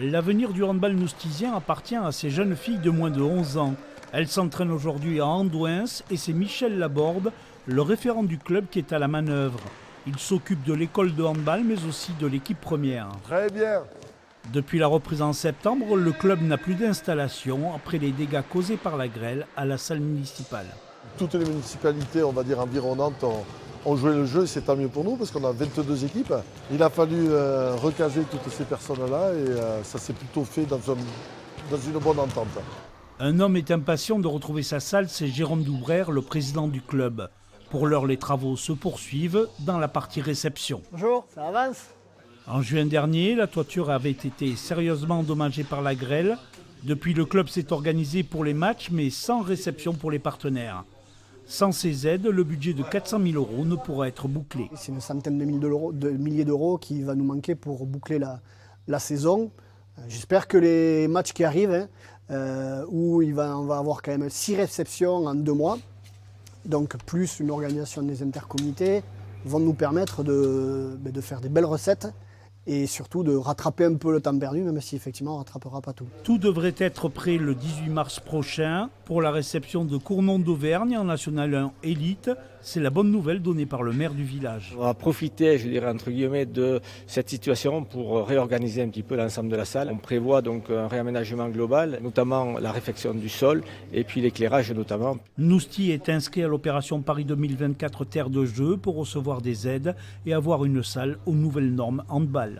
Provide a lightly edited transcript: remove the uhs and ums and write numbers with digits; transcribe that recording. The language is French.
L'avenir du handball noustisien appartient à ces jeunes filles de moins de 11 ans. Elles s'entraînent aujourd'hui à Andouins et c'est Michel Laborde, le référent du club, qui est à la manœuvre. Il s'occupe de l'école de handball mais aussi de l'équipe première. Très bien. Depuis la reprise en septembre, le club n'a plus d'installation après les dégâts causés par la grêle à la salle municipale. Toutes les municipalités, on va dire environnantes, ont joué le jeu et c'est tant mieux pour nous parce qu'on a 22 équipes. Il a fallu recaser toutes ces personnes-là et ça s'est plutôt fait dans une bonne entente. Un homme est impatient de retrouver sa salle, c'est Jérôme Doubrère, le président du club. Pour l'heure, les travaux se poursuivent dans la partie réception. Bonjour, ça avance? En juin dernier, la toiture avait été sérieusement endommagée par la grêle. Depuis, le club s'est organisé pour les matchs, mais sans réception pour les partenaires. Sans ces aides, le budget de 400 000 € ne pourra être bouclé. C'est une centaine de milliers d'euros qui va nous manquer pour boucler la saison. J'espère que les matchs qui arrivent, où on va avoir quand même 6 réceptions en 2 mois, donc plus une organisation des intercomités, vont nous permettre de faire des belles recettes et surtout de rattraper un peu le temps perdu, même si effectivement on ne rattrapera pas tout. Tout devrait être prêt le 18 mars prochain pour la réception de Cournon d'Auvergne en National 1 Élite. C'est la bonne nouvelle donnée par le maire du village. On va profiter, je dirais entre guillemets, de cette situation pour réorganiser un petit peu l'ensemble de la salle. On prévoit donc un réaménagement global, notamment la réfection du sol et puis l'éclairage notamment. Nousty est inscrit à l'opération Paris 2024 Terre de Jeux pour recevoir des aides et avoir une salle aux nouvelles normes handball.